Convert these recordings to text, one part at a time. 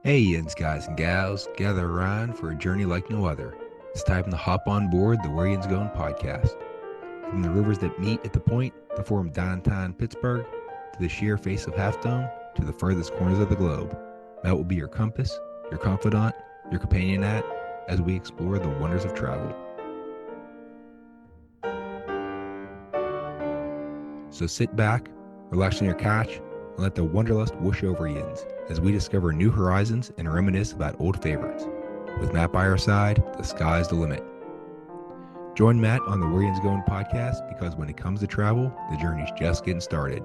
Hey, Yinz guys and gals, gather around for a journey like no other. It's time to hop on board the Yinz Goin podcast. From the rivers that meet at the point to form downtown Pittsburgh, to the sheer face of Half Dome, to the furthest corners of the globe, Matt will be your compass, your confidant, your companion as we explore the wonders of travel. So sit back, relax on your couch, and let the wanderlust whoosh over Yinz as we discover new horizons and reminisce about old favorites. With Matt by our side, the sky's the limit. Join Matt on the Yinz Goin podcast because when it comes to travel, the journey's just getting started.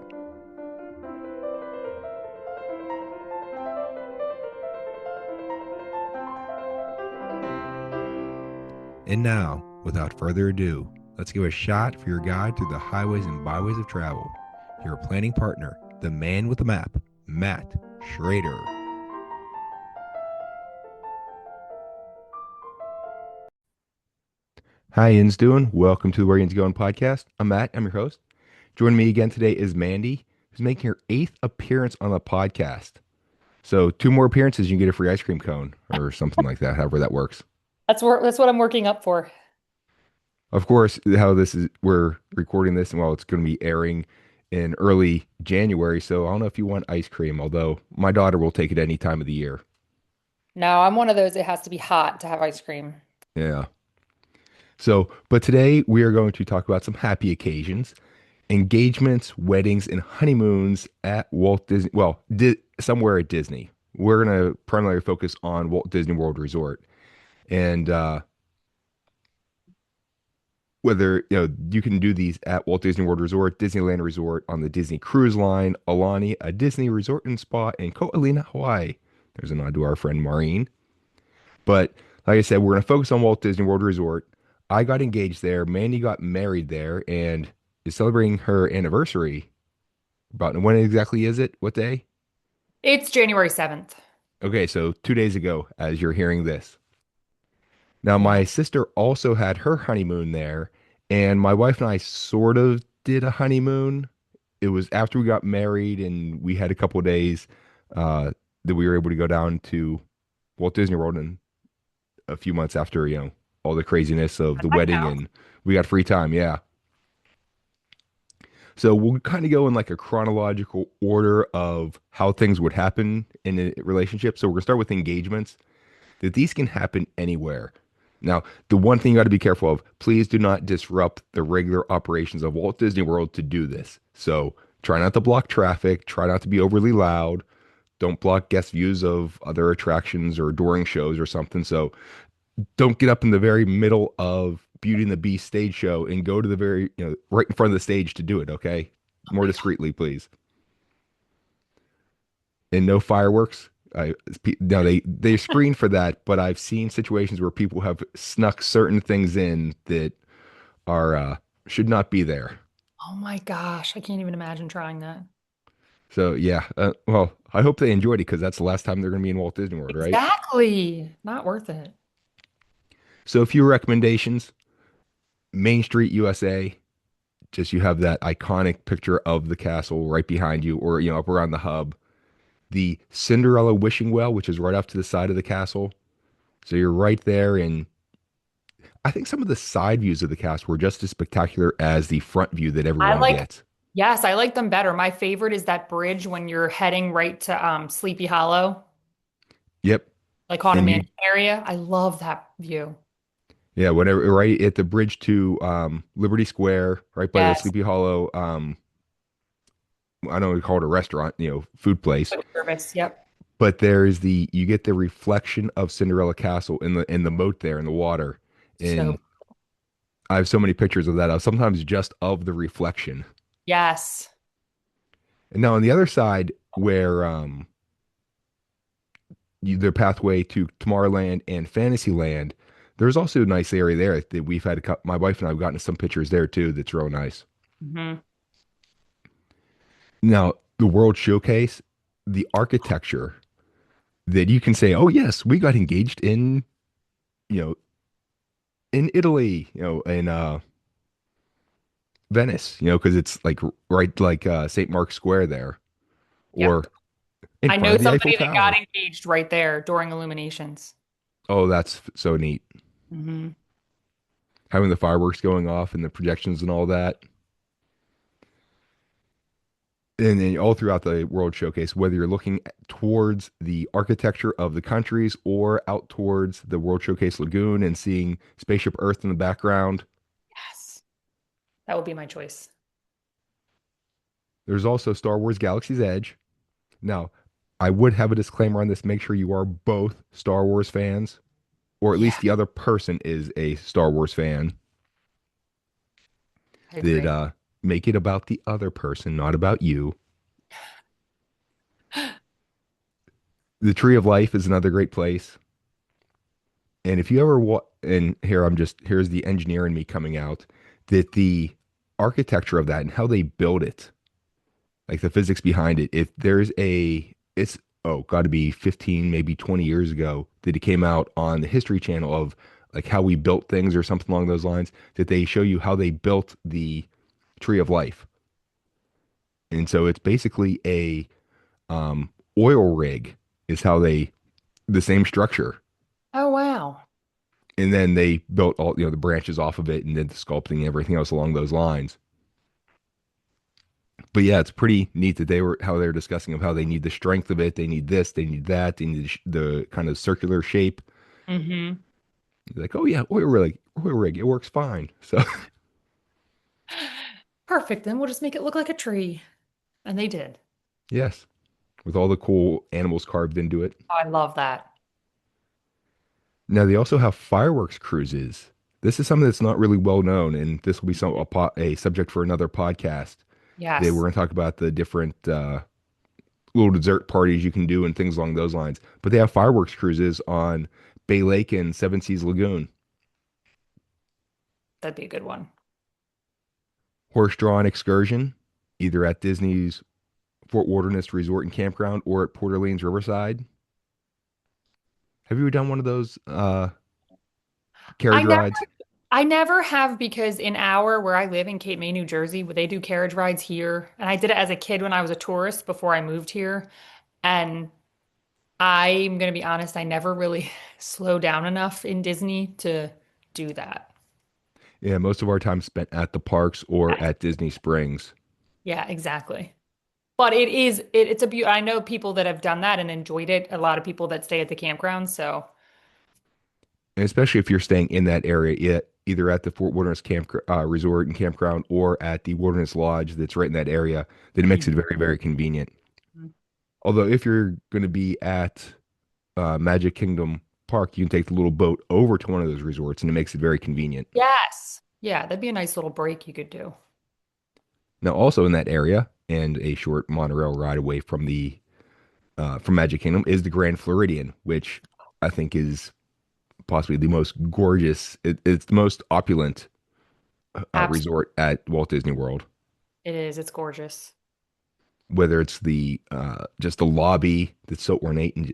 And now, without further ado, let's give a shot for your guide through the highways and byways of travel. Your planning partner, the man with the map, Matt Schraeder. Hi, Yinz doing? Welcome to the Where Yinz Going podcast. I'm Matt. I'm your host. Joining me again today is Mandy, who's making her 8th appearance on the podcast. So 2 more appearances, you can get a free ice cream cone or something like that, however that works. That's what I'm working up for. Of course, how this is, we're recording this, and well, it's going to be airing in early January. So I don't know if you want ice cream, although my daughter will take it any time of the year. No, I'm one of those, it has to be hot to have ice cream. Yeah. So, but today we are going to talk about some happy occasions, engagements, weddings, and honeymoons at Walt Disney. Well, somewhere at Disney. We're going to primarily focus on Walt Disney World Resort, and whether you can do these at Walt Disney World Resort, Disneyland Resort, on the Disney Cruise Line, Alani, a Disney Resort and Spa in Ko'olina, Hawaii. There's a nod to our friend Maureen. But like I said, we're going to focus on Walt Disney World Resort. I got engaged there. Mandy got married there and is celebrating her anniversary. About when exactly is it? What day? It's January 7th. Okay, so 2 days ago, as you're hearing this. Now, Yeah. my sister also had her honeymoon there, and my wife and I sort of did a honeymoon. It was after we got married, and we had a couple of days uh, that we were able to go down to Walt Disney World, and a few months after, all the craziness of the I wedding, count. and we got free time. Yeah. So we'll kind of go in like a chronological order of how things would happen in a relationship. So we're gonna start with engagements, that these can happen anywhere. Now, the one thing you got to be careful of, please do not disrupt the regular operations of Walt Disney World to do this. So try not to block traffic, try not to be overly loud, don't block guest views of other attractions or during shows or something. So don't get up in the very middle of Beauty and the Beast stage show and go to the very, right in front of the stage to do it, okay? Oh More my God. discreetly, please. And no fireworks. No, they screen for that, but I've seen situations where people have snuck certain things in that are should not be there. Oh my gosh. I can't even imagine trying that. So yeah, well, I hope they enjoyed it because that's the last time they're going to be in Walt Disney World, right? Exactly. Not worth it. So a few recommendations: Main Street, USA. Just you have that iconic picture of the castle right behind you, or up around the hub. The Cinderella wishing well, which is right off to the side of the castle. So you're right there, and I think some of the side views of the castle were just as spectacular as the front view that I everyone like, gets. yes, I like them better. My favorite is that bridge when you're heading right to Sleepy Hollow, Yep. like Haunted And you, Mansion area. I love that view. yeah, whatever, right at the bridge to Liberty Square, right by the Yes. Sleepy Hollow. I know we call it a restaurant, food place, Quick service. Yep. but you get the reflection of Cinderella Castle in the moat there in the water. So, And I have so many pictures of that. Sometimes just of the reflection. yes. And now on the other side, where their pathway to Tomorrowland and Fantasyland, there's also a nice area there that we've had my wife and I have gotten some pictures there too. That's real nice. Hmm. Now, the World Showcase, the architecture that you can say, oh yes, we got engaged you know, in Italy, in Venice, because it's like right like St. Mark's Square there, Yep. or in I front know of the Eiffel somebody that got Tower. engaged right there during Illuminations. Oh, that's so neat. Hmm. Having the fireworks going off and the projections and all that. And then all throughout the World Showcase, whether you're looking towards the architecture of the countries or out towards the World Showcase Lagoon and seeing Spaceship Earth in the background, Yes, that would be my choice. there's also Star Wars Galaxy's Edge. Now, I would have a disclaimer on this. Make sure you are both Star Wars fans, or at Yeah, least the other person is a Star Wars fan. I That agree. make it about the other person, not about you. The Tree of Life is another great place. And if you ever and here here's the engineer in me coming out, that the architecture of that and how they build it, like the physics behind it, if there's it's, oh, got to be 15, maybe 20 years ago that it came out on the History Channel of like how we built things or something along those lines, that they show you how they built the Tree of Life. And so it's basically a oil rig is how the same structure. Oh, wow. And then they built all, the branches off of it and did the sculpting and everything else along those lines. But yeah, it's pretty neat that how they were discussing of how they need the strength of it. They need this, they need that, they need the kind of circular shape. Hmm. Like, oh yeah, oil rig, it works fine. So Perfect. Then we'll just make it look like a tree. And they did. yes, with all the cool animals carved into it. Oh, I love that. Now they also have fireworks cruises. This is something that's not really well known, and this will be a subject for another podcast. They were Yes, going to talk about the different little dessert parties you can do and things along those lines. But they have fireworks cruises on Bay Lake and Seven Seas Lagoon, that'd be a good one. horse-drawn excursion, either at Disney's Fort Wilderness Resort and Campground or at Port Orleans Riverside. Have you ever done one of those I carriage never rides? I never have because in our where I live in Cape May, New Jersey, where they do carriage rides here. And I did it as a kid when I was a tourist before I moved here. And I'm gonna be honest, I never really slowed down enough in Disney to do that. Yeah, most of our time spent at the parks or at Disney Springs. Yeah, exactly. But it's a beauty. I know people that have done that and enjoyed it. A lot of people that stay at the campground. So And especially if you're staying in that area, either at the Fort Wilderness Resort and Campground or at the Wilderness Lodge that's right in that area, then it makes it very, very convenient. Although if you're going to be at Magic Kingdom Park, you can take the little boat over to one of those resorts, and it makes it very convenient. yes. Yeah, that'd be a nice little break you could do. Now, also in that area, and a short monorail ride away from Magic Kingdom, is the Grand Floridian, which I think is possibly the most gorgeous. It's the most opulent Absolutely. resort at Walt Disney World. It is. It's gorgeous. Whether it's the just the lobby that's so ornate and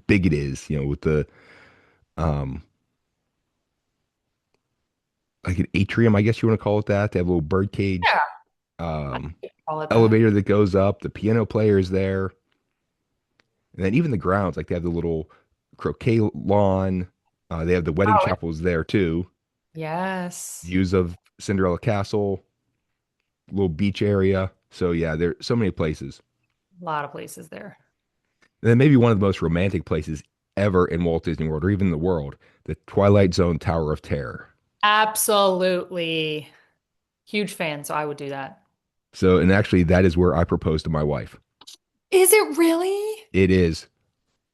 big it is, with the um like an atrium, I guess you want to call it that. They have a little bird cage Yeah. I um could call it that. elevator that goes up, the piano players there, and then even the grounds, like they have the little croquet lawn. They have the wedding Oh, chapels there too. yes. Views of Cinderella Castle, little beach area. So yeah, there are so many places. A lot of places there. And then maybe one of the most romantic places ever in Walt Disney World or even the world, the Twilight Zone Tower of Terror. Absolutely. Huge fan, so I would do that. So, and actually, that is where I proposed to my wife. Is it really? It is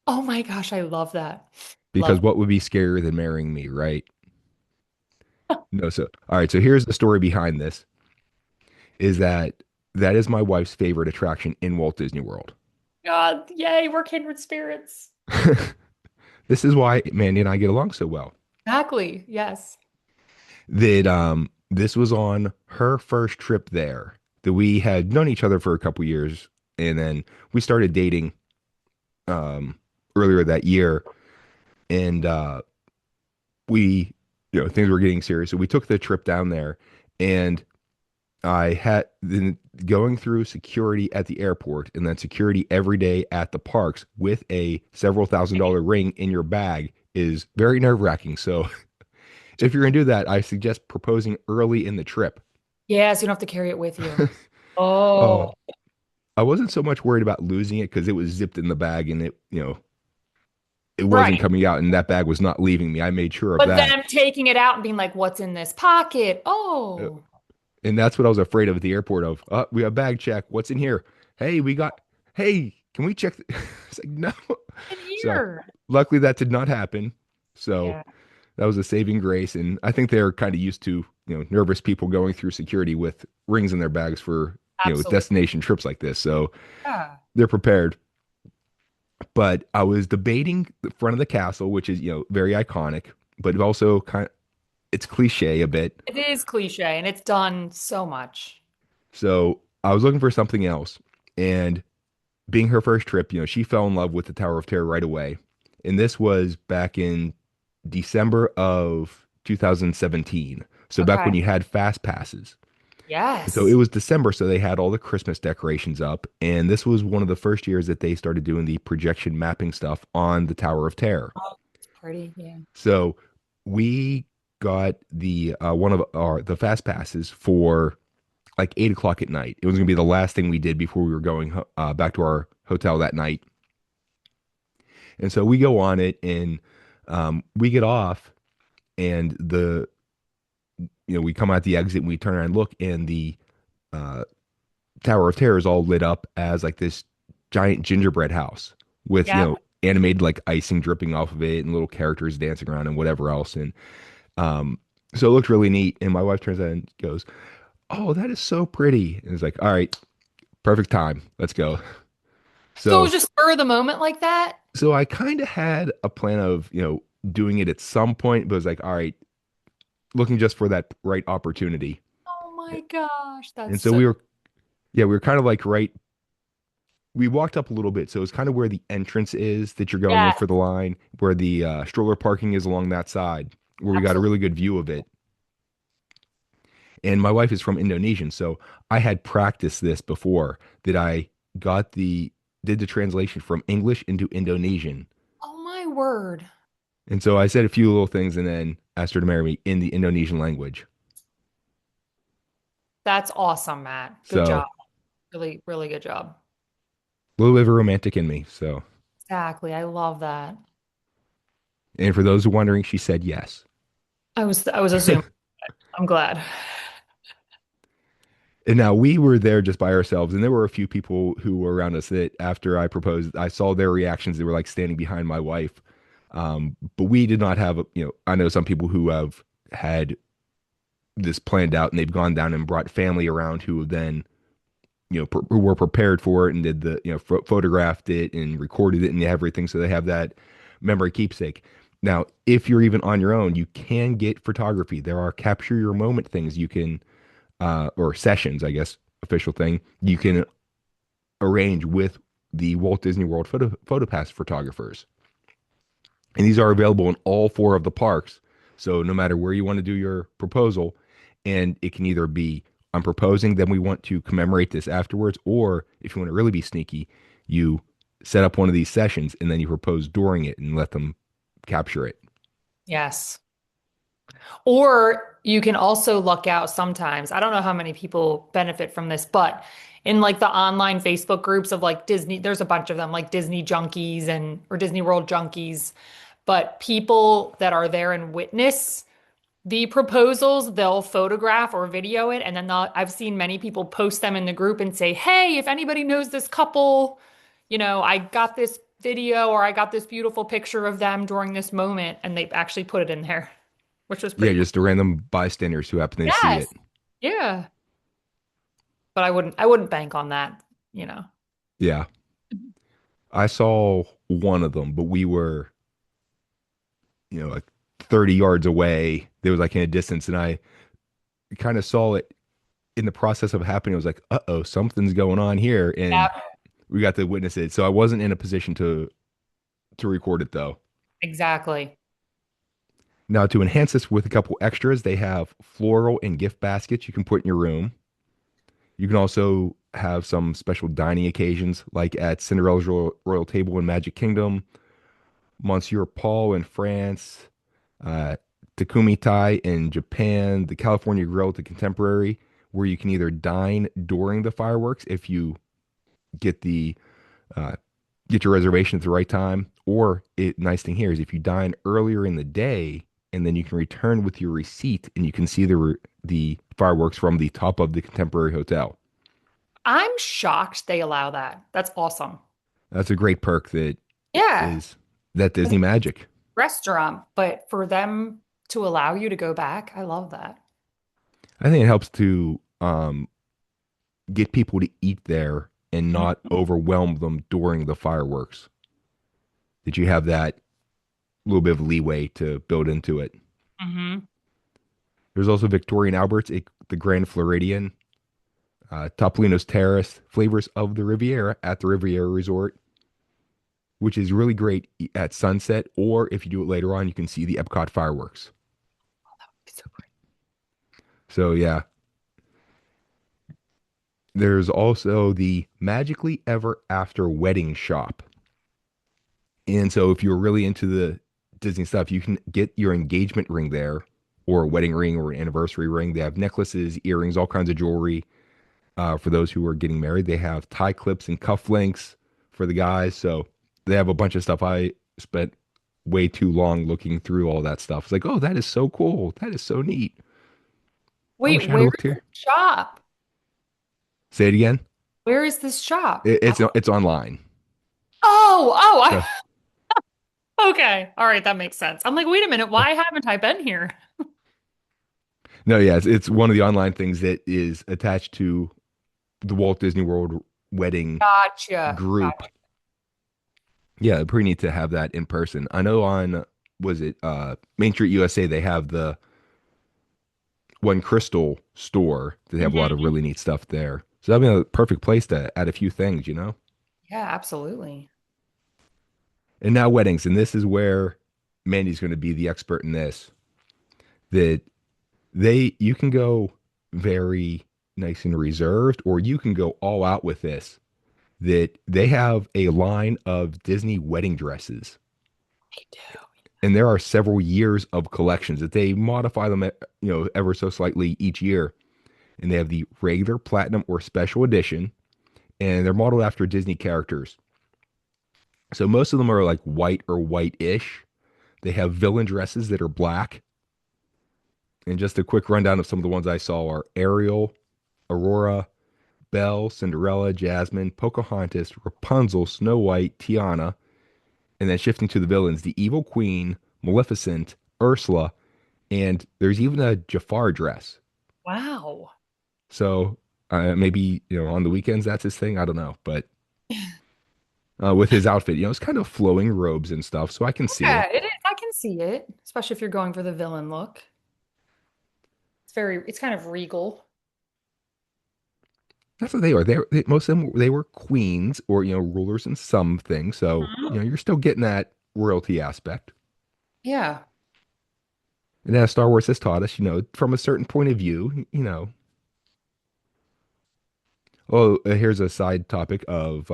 Oh my gosh, I love that. because Love. what would be scarier than marrying me, right? No, so all right. So here's the story behind this: is that is my wife's favorite attraction in Walt Disney World. God, yay, we're kindred spirits. This is why Mandy and I get along so well. Exactly. Yes. That this was on her first trip there. That we had known each other for a couple years, and then we started dating earlier that year, and we things were getting serious, so we took the trip down there, and I had then going through security at the airport and then security every day at the parks with a several $1,000 ring in your bag is very nerve-wracking. So if you're gonna do that, I suggest proposing early in the trip. Yes, you don't have to carry it with you. Uh, Oh, I wasn't so much worried about losing it because it was zipped in the bag and it wasn't right. coming out and that bag was not leaving me. I made sure of But that. them taking it out and being like, what's in this pocket? Uh, Oh, And that's what I was afraid of at the airport of. We have bag check. What's in here? Hey, hey, can we check? It's like, no. in So here. luckily that did not happen. So Yeah, that was a saving grace. And I think they're kind of used to, nervous people going through security with rings in their bags for, absolutely. destination trips like this. So Yeah. they're prepared. But I was debating the front of the castle, which is, very iconic, but also it's cliche a bit. It is cliche and it's done so much. So I was looking for something else. And being her first trip, she fell in love with the Tower of Terror right away. And this was back in December of 2017. So back when Okay. you had fast passes. And so it Yes. was December, so they had all the Christmas decorations up. And this was one of the first years that they started doing the projection mapping stuff on the Tower of Terror. Oh, it's pretty. Yeah. So we got the one of our the fast passes for like 8 o'clock at night. It was going to be the last thing we did before we were going back to our hotel that night. And so we go on it and we get off and we come out the exit and we turn around and look and the uh, Tower of Terror is all lit up as like this giant gingerbread house with, Yeah. animated like icing dripping off of it and little characters dancing around and whatever else. And um, so it looked really neat. And my wife turns out and goes, "Oh, that is so pretty." And it's like, "All right, perfect time. Let's go." So it was So just spur of the moment like that. So I kind of had a plan of, doing it at some point, but it was like, all right, looking just for that right opportunity. Oh my gosh, that's And so so we were kind of like we walked up a little bit. So it's kind of where the entrance is that you're going in yeah, for the line, where the stroller parking is along that side, where we got a absolutely. really good view of it. And my wife is from Indonesian. So I had practiced this before that I got did the translation from English into Indonesian. Oh my word. And so I said a few little things and then asked her to marry me in the Indonesian language. That's awesome, Matt. Good job. So Really, really good job. a little bit of a romantic in me. So, Exactly. I love that. and for those who are wondering, she said yes. I was assuming. I'm glad. And now we were there just by ourselves, and there were a few people who were around us that after I proposed, I saw their reactions. They were like standing behind my wife. But we did not have, I know some people who have had this planned out and they've gone down and brought family around who have then, who were prepared for it and did the, photographed it and recorded it and everything. So they have that memory keepsake. Now, if you're even on your own, you can get photography. There are capture your moment things you can or sessions, I guess, official thing, you can arrange with the Walt Disney World PhotoPass photographers. And these are available in all four of the parks. So no matter where you want to do your proposal, and it can either be, I'm proposing, then we want to commemorate this afterwards, or if you want to really be sneaky, you set up one of these sessions and then you propose during it and let them capture it. Yes. Or you can also luck out sometimes. I don't know how many people benefit from this, but in like the online Facebook groups of like Disney, there's a bunch of them like Disney junkies and or Disney World junkies. But people that are there and witness the proposals, they'll photograph or video it, and then I've seen many people post them in the group and say, "Hey, if anybody knows this couple, I got this video or I got this beautiful picture of them during this moment," and they actually put it in there, which was Yeah, pretty cool. just the random bystanders who happen to see it. Yes. Yeah. But I wouldn't bank on that. Yeah. I saw one of them, but we were, like 30 yards away. There was like in a distance, and I kind of saw it in the process of happening. I was like, uh-oh, something's going on here. And Yeah, we got to witness it. So I wasn't in a position to record it though. exactly. Now to enhance this with a couple extras, they have floral and gift baskets you can put in your room. You can also have some special dining occasions, like at Cinderella's Royal Table in Magic Kingdom, Monsieur Paul in France, uh, Takumi Tai in Japan, the California Grill at the Contemporary, where you can either dine during the fireworks if you get the uh, get your reservation at the right time, or nice thing here is if you dine earlier in the day, and then you can return with your receipt, and you can see the fireworks from the top of the Contemporary Hotel. I'm shocked they allow that. That's awesome. That's a great perk that Yeah. is that Disney magic. Restaurant, but for them to allow you to go back, I love that. I think it helps to get people to eat there and not Mhm. overwhelm them during the fireworks. That you have that little bit of leeway to build into it. Mhm. There's also Victorian Albert's, the Grand Floridian, Topolino's Terrace, Flavors of the Riviera at the Riviera Resort, which is really great at sunset. Or if you do it later on, you can see the Epcot fireworks. So So yeah, there's also the Magically Ever After Wedding Shop. And so if you're really into the Disney stuff, you can get your engagement ring there, or a wedding ring, or an anniversary ring. They have necklaces, earrings, all kinds of jewelry for those who are getting married. They have tie clips and cufflinks for the guys. So they have a bunch of stuff. I spent way too long looking through all that stuff. It's like, oh, that is so cool. That is so neat. I wait, wish I had where's looked the here. shop? Say it again. Where is this shop? It's online. Oh, So okay. All right, that makes sense. I'm like, wait a minute, why haven't I been here? no, yeah, it's one of the online things that is attached to the Walt Disney World wedding Gotcha. group. Gotcha. Yeah, pretty neat to have that in person. I know on was it Main Street USA they have the One Crystal store. They have a lot of Mhm. really neat stuff there. So that'd be a perfect place to add a few things, you know? Yeah, absolutely. And now weddings, and this is where Mandy's going to be the expert in this. That you can go very nice and reserved, or you can go all out with this. That they have a line of Disney wedding dresses, Me too. and there are several years of collections that they modify them, ever so slightly each year. And they have the regular, platinum, or special edition, and they're modeled after Disney characters. So most of them are like white or white-ish. They have villain dresses that are black. And just a quick rundown of some of the ones I saw are Ariel, Aurora, Belle, Cinderella, Jasmine, Pocahontas, Rapunzel, Snow White, Tiana, and then shifting to the villains, the Evil Queen, Maleficent, Ursula, and there's even a Jafar dress. Wow. So maybe on the weekends that's his thing. I don't know, but with his outfit, it's kind of flowing robes and stuff, so I can see Yeah, it. it is. I can see it, especially if you're going for the villain look. It's kind of regal. That's what they are. Most of them they were queens or rulers in some things, so Mhm. you're still getting that royalty aspect. Yeah. And as Star Wars has taught us, from a certain point of view, Oh, here's a side topic of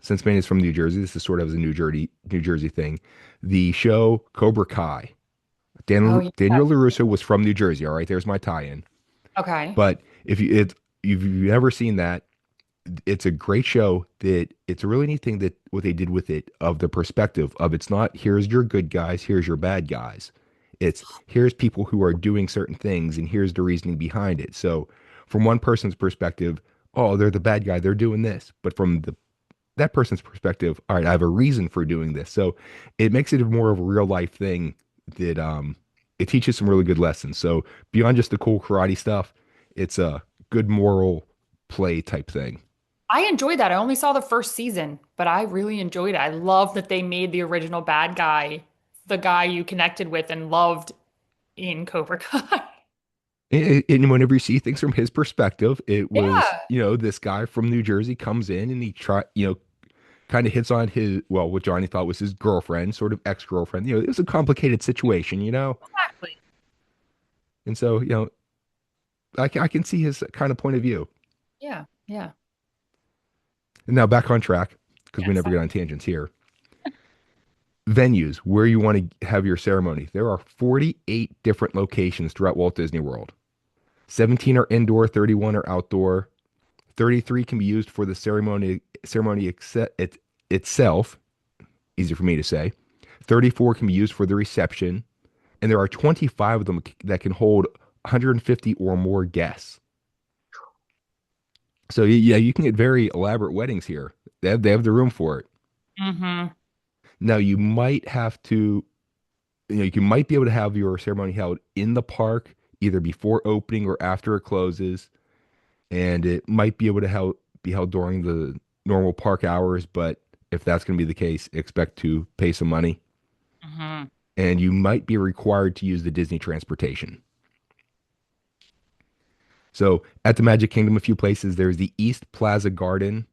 since Manny is from New Jersey, this is sort of as a New Jersey thing. The show Cobra Kai. Oh, Daniel yes. LaRusso was from New Jersey. All right, there's my tie-in. Okay. But if you've never seen that, it's a great show. That it's a really neat thing that what they did with it of the perspective of it's not here's your good guys, here's your bad guys. It's here's people who are doing certain things and here's the reasoning behind it. So from one person's perspective, oh, they're the bad guy, they're doing this. But from that person's perspective, all right, I have a reason for doing this. So it makes it more of a real life thing that it teaches some really good lessons. So beyond just the cool karate stuff, it's a good moral play type thing. I enjoyed that. I only saw the first season, but I really enjoyed it. I love that they made the original bad guy the guy you connected with and loved in Cobra Kai. And whenever you see things from his perspective, it was, Yeah. this guy from New Jersey comes in and he kind of hits on what Johnny thought was his girlfriend, sort of ex-girlfriend. It was a complicated situation. Exactly. And so, I can see his kind of point of view. Yeah, yeah. And now back on track because we Yes. never get on tangents here. Venues where you want to have your ceremony. There are 48 different locations throughout Walt Disney World. 17 are indoor, 31 are outdoor. 33 can be used for the itself, easy for me to say. 34 can be used for the reception, and there are 25 of them that can hold 150 or more guests. So yeah, you can get very elaborate weddings here. They have the room for it. Mm-hmm. Now you might have to, you might be able to have your ceremony held in the park either before opening or after it closes, and it might be able to be held during the normal park hours. But if that's going to be the case, expect to pay some money, Mm-hmm. and you might be required to use the Disney transportation. So at the Magic Kingdom, a few places there's the East Plaza Garden,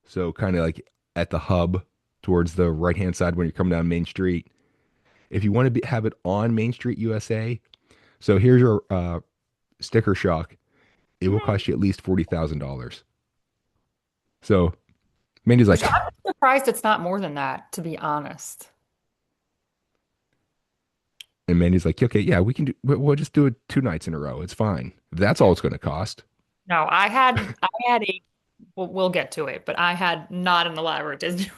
so kind of like at the hub towards the right hand side when you're coming down Main Street. If you want to have it on Main Street USA, so here's your sticker shock. It will Mm-hmm. cost you at least $40,000. So Mandy's Which like, I'm surprised it's not more than that, to be honest. and Mandy's like, okay, yeah, we can do. We'll just do it 2 nights in a row. It's fine. If that's all it's going to cost. No, I had a we'll get to it, but I had not an elaborate Disney.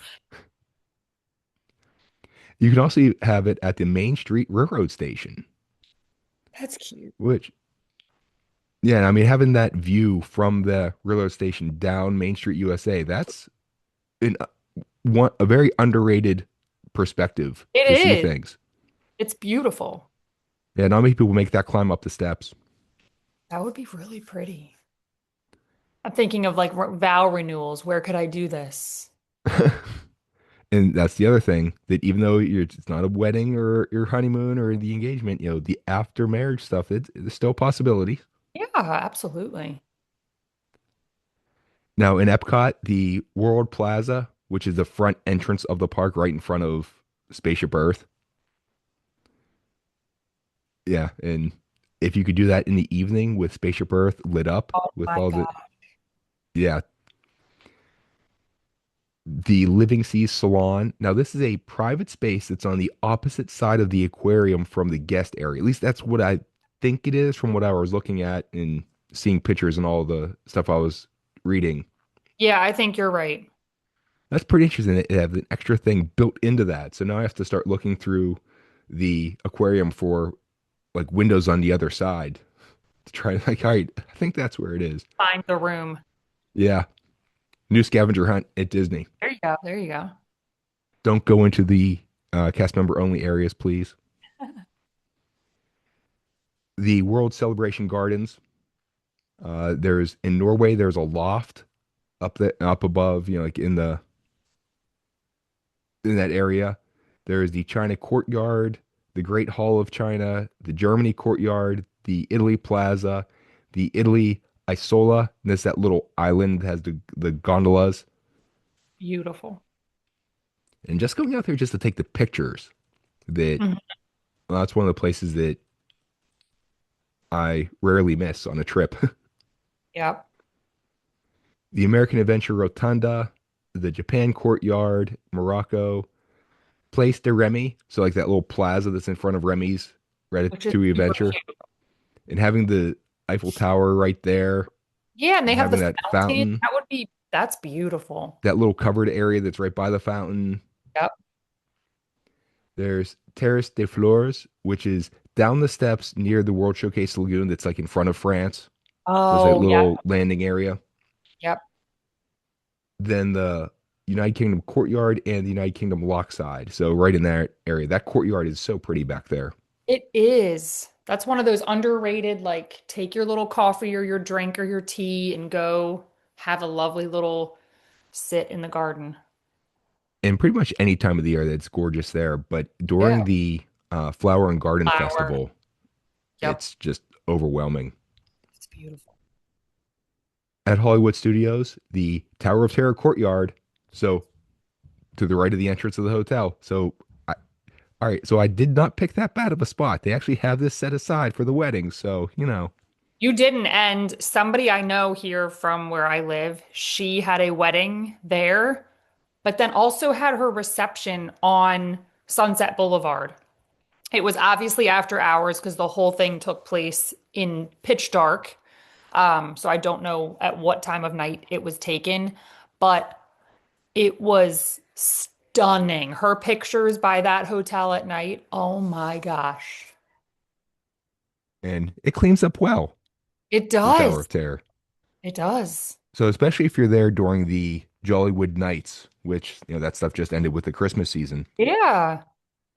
You can also have it at the Main Street Railroad Station, That's cute. which, yeah, I mean, having that view from the railroad station down Main Street USA, that's an, a very underrated perspective It to see is. things. It's beautiful. Yeah, not many people make that climb up the steps. That would be really pretty. I'm thinking of like vow renewals. Where could I do this? And that's the other thing that even though it's not a wedding or your honeymoon or the engagement, the after marriage stuff, it's still a possibility. Yeah, absolutely. Now in Epcot, the World Plaza, which is the front entrance of the park right in front of Spaceship Earth. Yeah, and if you could do that in the evening with Spaceship Earth lit up Oh with my all the, God. yeah, the Living Seas Salon. Now this is a private space that's on the opposite side of the aquarium from the guest area. At least that's what I think it is from what I was looking at and seeing pictures and all the stuff I was reading. Yeah, I think you're right. That's pretty interesting. They have an extra thing built into that. So now I have to start looking through the aquarium for like windows on the other side to try to like, all right, I think that's where it is. Find the room. Yeah. New scavenger hunt at Disney. There you go. There you go. Don't go into the cast member only areas, please. The World Celebration Gardens. There's in Norway, there's a loft up above, like in that area. There's the China Courtyard, the Great Hall of China, the Germany Courtyard, the Italy Plaza, the Italy Isola. And that's that little island that has the gondolas. Beautiful. And just going out there just to take the pictures, that Mhm. well, that's one of the places that I rarely miss on a trip. Yep. The American Adventure Rotunda, the Japan Courtyard, Morocco, Place de Remy. So like that little plaza that's in front of Remy's Which is Ratatouille super Adventure, cute. and having the Eiffel Tower right there, Yeah, and and they have the having that fountain. fountain, That's beautiful. that little covered area that's right by the fountain. Yep. There's Terrace des Fleurs, which is down the steps near the World Showcase Lagoon that's like in front of France. There's a Oh, yeah. little landing area. Yep. Then the United Kingdom Courtyard and the United Kingdom Lockside. So right in that area. That courtyard is so pretty back there. It is. That's one of those underrated, like, take your little coffee or your drink or your tea and go have a lovely little sit in the garden. And pretty much any time of the year that's gorgeous there. But Yeah. during the Flower and Garden Flower. Festival, Yep. it's just overwhelming. It's beautiful. At Hollywood Studios, the Tower of Terror courtyard. So to the right of the entrance of the hotel. So all right, so I did not pick that bad of a spot. They actually have this set aside for the wedding. So, You didn't. And somebody I know here from where I live, she had a wedding there, but then also had her reception on Sunset Boulevard. It was obviously after hours because the whole thing took place in pitch dark. So I don't know at what time of night it was taken, but it was stunning. Her pictures by that hotel at night, oh my gosh. And it cleans up well, It the Tower does. of Terror. It does. So especially if you're there during the Jollywood nights, which, that stuff just ended with the Christmas season, Yeah.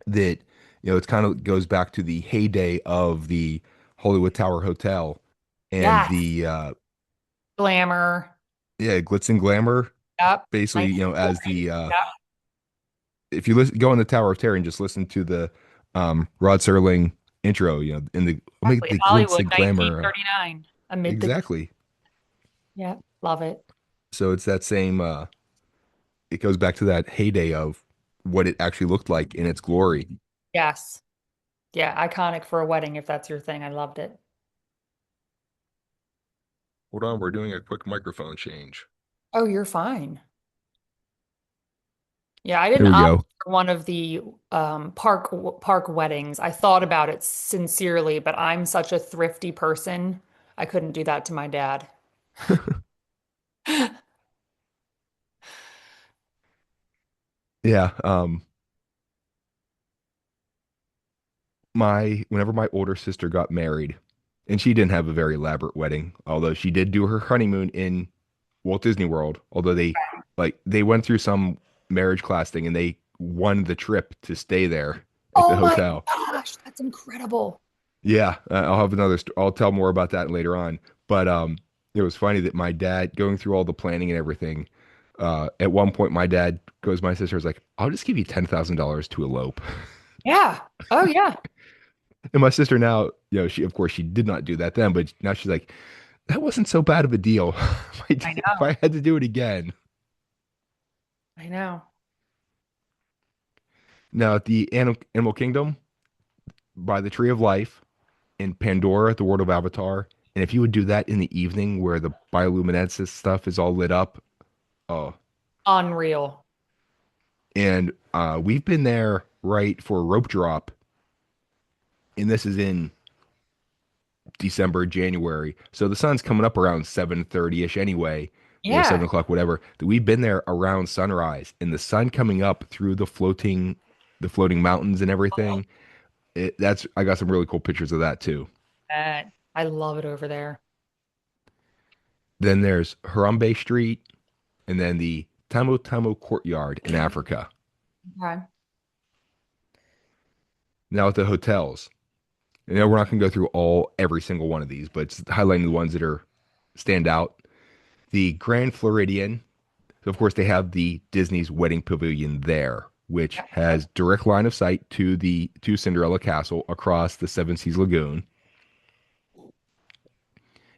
that, it's kind of goes back to the heyday of the Hollywood Tower Hotel and Yes. the Glamour. yeah, glitz and glamour. Yep. Basically, as 1940. the Yep. if you listen, go in the Tower of Terror and just listen to the Rod Serling intro, in the make Exactly. the glitz Hollywood, and glamour. 1939. Amid the. Exactly. Yep. Love it. So it's that same. It goes back to that heyday of what it actually looked like in its glory. Yes. Yeah. Iconic for a wedding if that's your thing. I loved it. Hold on, we're doing a quick microphone change. Oh, you're fine. Yeah, I There didn't we opt go. for one of the park weddings. I thought about it sincerely, but I'm such a thrifty person. I couldn't do that to my dad. Yeah. My whenever my older sister got married, and she didn't have a very elaborate wedding, although she did do her honeymoon in Walt Disney World, although they went through some marriage class thing and they won the trip to stay there at the Oh my hotel. gosh, that's incredible. Yeah, I'll tell more about that later on. But it was funny that my dad going through all the planning and everything. At one point, my dad goes, my sister was like, "I'll just give you $10,000 to elope." Yeah. Oh yeah. And my sister now, she of course she did not do that then, but now she's like, "That wasn't so bad of a deal. I If know. I had to do it again." I know. Now at the Animal Kingdom, by the Tree of Life in Pandora, the world of Avatar, and if you would do that in the evening where the bioluminescence stuff is all lit up, oh, Unreal. and we've been there right for rope drop, and this is in December, January, so the sun's coming up around 7:30 ish anyway, 7 o'clock, whatever. We've been there around sunrise, and the sun coming up through the floating mountains and everything. That's I got some really cool pictures of that too. Yeah. I love it over there. Then there's Harambe Street, and then the Tamo Tamo Courtyard in Africa. Okay. Now at the hotels, we're not going to go through every single one of these, but it's highlighting the ones that are stand out. The Grand Floridian, so of course they have the Disney's Wedding Pavilion there, which Yep. has direct line of sight to Cinderella Castle across the Seven Seas Lagoon.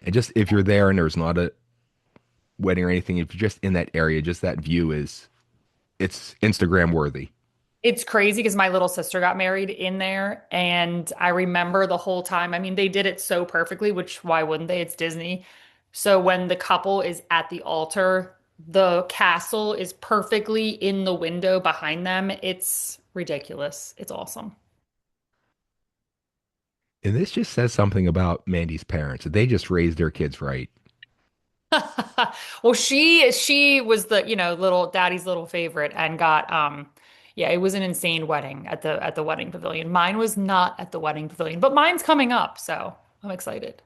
And just if you're there and there's not a wedding or anything, if you're just in that area, just that view it's Instagram worthy. It's crazy because my little sister got married in there, and I remember the whole time. I mean, they did it so perfectly, which why wouldn't they? It's Disney. So when the couple is at the altar, the castle is perfectly in the window behind them. It's ridiculous. It's awesome. And this just says something about Mandy's parents. They just raised their kids right. Well, she was the, little daddy's little favorite and got yeah, it was an insane wedding at the wedding pavilion. Mine was not at the wedding pavilion, but mine's coming up, so I'm excited.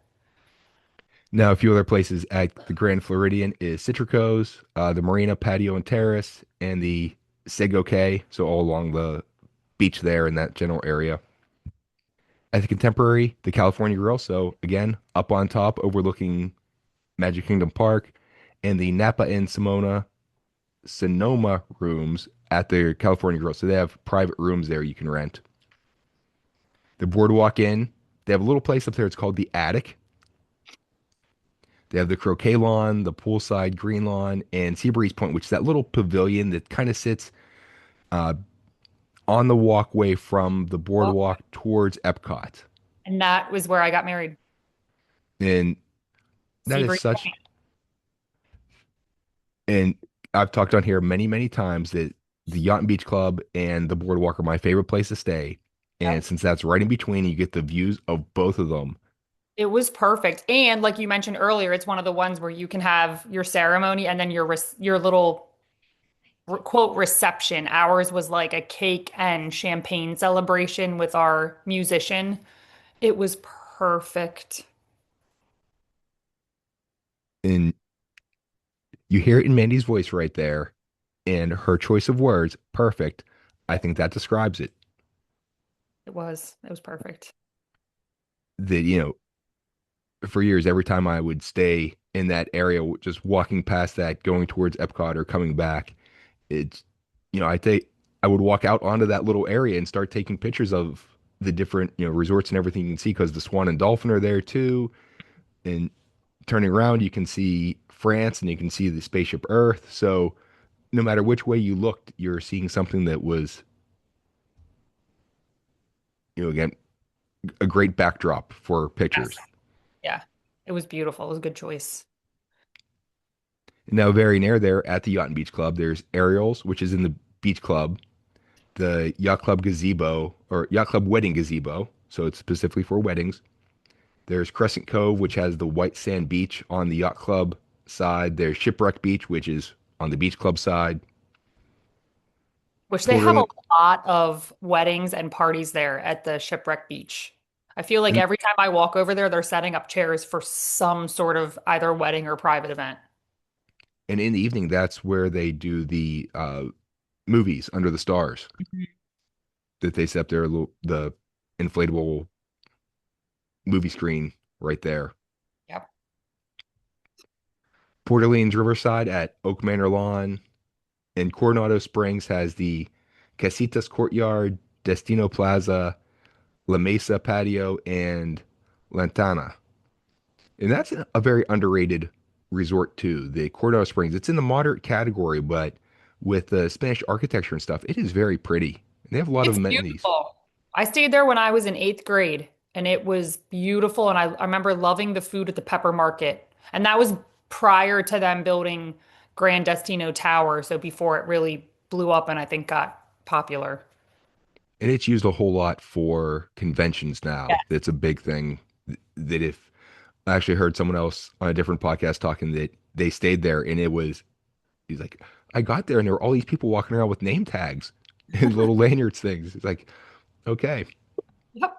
Now, a few other places at the Grand Floridian is Citrico's, the Marina Patio and Terrace, and the Sego Cay. So all along the beach there in that general area. At the Contemporary, the California Grill. So again, up on top, overlooking Magic Kingdom Park, and the Napa and Sonoma rooms at the California Grill. So they have private rooms there you can rent. The Boardwalk Inn, they have a little place up there. It's called the Attic. They have the croquet lawn, the poolside green lawn, and Seabreeze Point, which is that little pavilion that kind of sits uh, on the walkway from the Oh, boardwalk towards Epcot. and that was where I got married. And that is Sebring such, and I've talked on here many, many times that the Yacht and Beach Club and the Boardwalk are my favorite place to stay. And Yep. since that's right in between, you get the views of both of them. It was perfect. And like you mentioned earlier, it's one of the ones where you can have your ceremony and then your little quote reception. Ours was like a cake and champagne celebration with our musician. It was perfect. And you hear it in Mandy's voice right there, and her choice of words, perfect. I think that describes it. It was. It was perfect. That, for years, every time I would stay in that area, just walking past that, going towards Epcot or coming back, it's, I would walk out onto that little area and start taking pictures of the different, resorts and everything you can see because the Swan and Dolphin are there too. And turning around, you can see France and you can see the spaceship Earth. So no matter which way you looked, you're seeing something that was, again, a great backdrop for Yes. pictures. Yeah. It was beautiful. It was a good choice. Now, very near there at the Yacht and Beach Club, there's Ariel's, which is in the beach club, the Yacht Club gazebo or Yacht Club wedding gazebo. So it's specifically for weddings. There's Crescent Cove, which has the white sand beach on the yacht club side. There's Shipwreck Beach, which is on the beach club side. Which they have a Porterland, lot of weddings and parties there at the Shipwreck Beach. I feel like and, every time I walk over there, they're setting up chairs for some sort of either wedding or private event. and in the evening, that's where they do the movies under the stars Mhm. that they set up their little, the inflatable movie screen right there. Yep. Port Orleans Riverside at Oak Manor Lawn and Coronado Springs has the Casitas Courtyard, Destino Plaza, La Mesa Patio, and Lantana. And that's a very underrated resort too. The Coronado Springs. It's in the moderate category, but with the Spanish architecture and stuff, it is very pretty. They have a lot of It's amenities. beautiful. I stayed there when I was in eighth grade and it was beautiful. And I remember loving the food at the Pepper Market. And that was prior to them building Grand Destino Tower. So before it really blew up and I think got popular. And it's used a whole lot for conventions Yeah. now. It's a big thing that if I actually heard someone else on a different podcast talking that they stayed there and he's like, I got there and there were all these people walking around with name tags and little lanyards things. It's like, okay. Yep.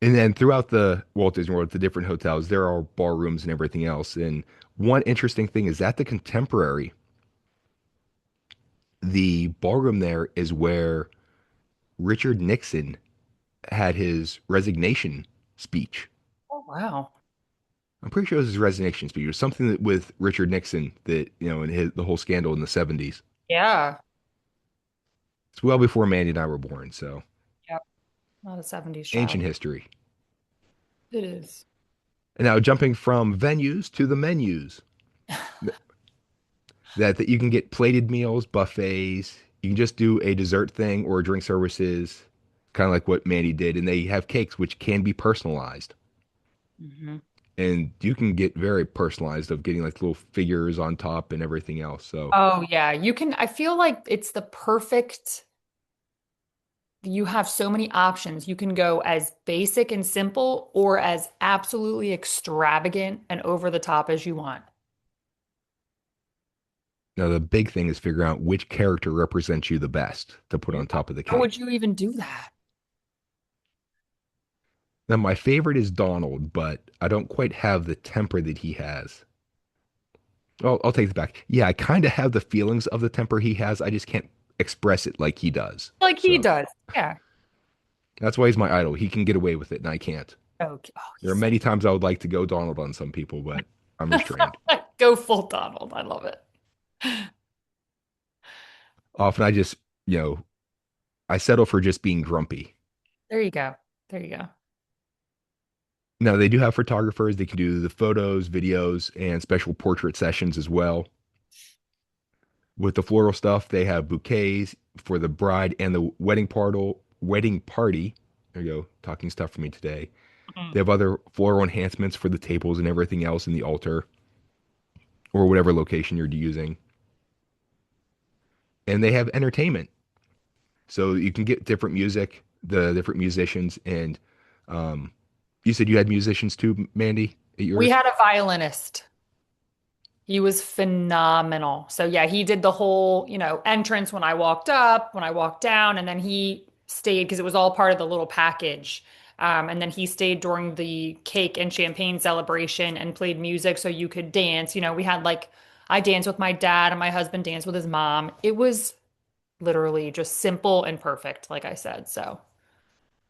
And then throughout the Walt Disney World, the different hotels, there are bar rooms and everything else. And one interesting thing is that the Contemporary, the ballroom there is where Richard Nixon had his resignation speech. Oh, wow. I'm pretty sure it was his resignation speech. It was something that with Richard Nixon that, in the whole scandal in the 70s. Yeah. It's well before Mandy and I were born, so Yep. Not a 70s ancient child. history. It is. And now jumping from venues to the menus. That you can get plated meals, buffets. You can just do a dessert thing or drink services, kind of like what Mandy did. And they have cakes which can be personalized. Hmm. And you can get very personalized of getting like little figures on top and everything else. So Oh, yeah. You can, I feel like it's the perfect, you have so many options. You can go as basic and simple or as absolutely extravagant and over the top as you want. now the big thing is figuring out which character represents you the best to put Yeah. on top of the How would cake. you even do that? Now my favorite is Donald, but I don't quite have the temper that he has. I'll take it back. Yeah, I kind of have the feelings of the temper he has. I just can't express it like he does. Like he So does. Yeah. that's why he's my idol. He can get away with it, and I can't. Okay. Oh, There are he's so many times I would like to go Donald on some people, but I'm restrained. go full Donald. I love it. Often I just, I settle for just being grumpy. There you go. There you go. Now, they do have photographers. They can do the photos, videos, and special portrait sessions as well. With the floral stuff, they have bouquets for the bride and the wedding party. There you go, talking stuff for me today. Mm. They have other floral enhancements for the tables and everything else in the altar or whatever location you're using. And they have entertainment. So you can get different music, the different musicians. And um, you said you had musicians too, Mandy, at We yours? had a violinist. He was phenomenal. So yeah, he did the whole, entrance when I walked up, when I walked down, and then he stayed because it was all part of the little package. And then he stayed during the cake and champagne celebration and played music so you could dance. We had like I danced with my dad and my husband danced with his mom. It was literally just simple and perfect, like I said. So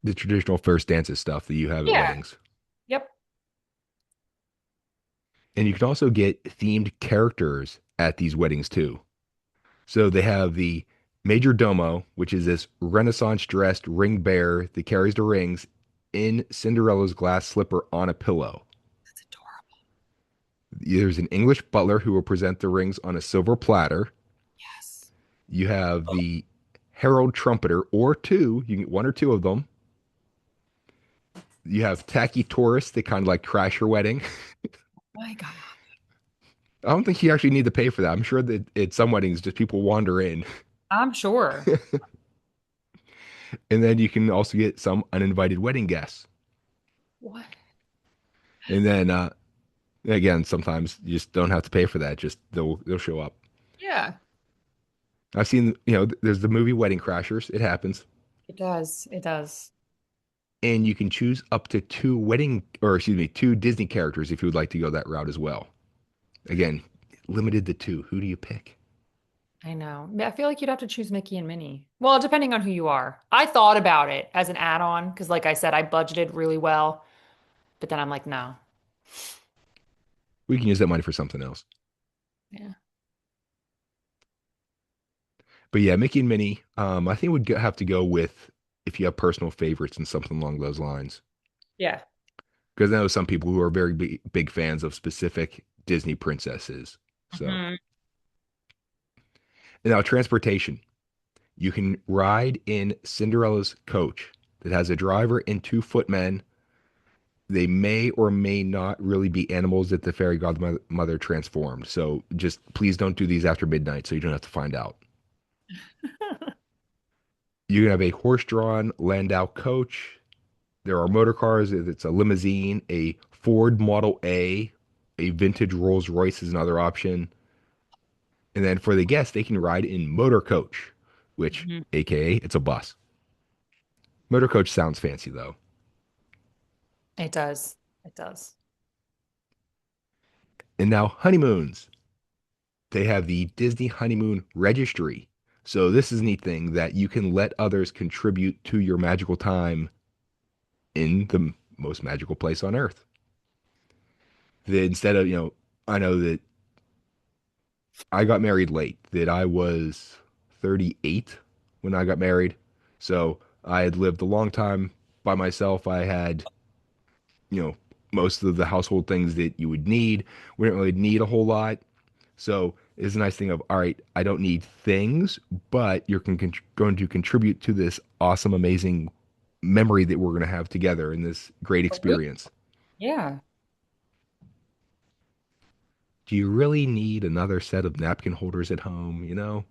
The traditional first dances stuff that you have at yeah. weddings. Yep. And you can also get themed characters at these weddings too. So they have the Major Domo, which is this Renaissance dressed ring bearer that carries the rings in Cinderella's glass slipper on a pillow. That's adorable. There's an English butler who will present the rings on a silver platter. Yes. You have the Herald trumpeter, or two, you can get one or two of them. You have tacky tourists that kind of like crash your wedding. My God. I don't think you actually need to pay for that. I'm sure that at some weddings, just people wander in. I'm sure. And then you can also get some uninvited wedding guests. What? And then again, sometimes you just don't have to pay for that. Just they'll show up. Yeah. I've seen, there's the movie Wedding Crashers. It happens. It does. It does. And you can choose up to two wedding, or excuse me, two Disney characters if you would like to go that route as well. Again, limited to two. Who do you pick? I know. I feel like you'd have to choose Mickey and Minnie. Well, depending on who you are. I thought about it as an add-on because, like I said, I budgeted really well. But then I'm like, no. We can use that money for something else. Yeah. But yeah, Mickey and Minnie, I think would have to go with if you have personal favorites and something along those lines. Yeah. Because I know some people who are very big fans of specific Disney princesses. So, Hmm. and now transportation. You can ride in Cinderella's coach that has a driver and two footmen. They may or may not really be animals that the fairy godmother transformed. So just please don't do these after midnight so you don't have to find out. You can have a horse-drawn Landau coach. There are motor cars. It's a limousine, a Ford Model A vintage Rolls Royce is another option. And then for the guests, they can ride in motor coach, which, Mhm. AKA, it's a bus. Motor coach sounds fancy though. It does. It does. And now honeymoons. They have the Disney Honeymoon Registry. So this is a neat thing that you can let others contribute to your magical time in the most magical place on earth. That instead of, I know that I got married late, that I was 38 when I got married. So I had lived a long time by myself. I had, you know, most of the household things that you would need. We didn't really need a whole lot. So it's a nice thing of, all right, I don't need things, but you're going to contribute to this awesome, amazing memory that we're going to have together in this great Absolutely. experience. Yeah. Do you really need another set of napkin holders at home? No.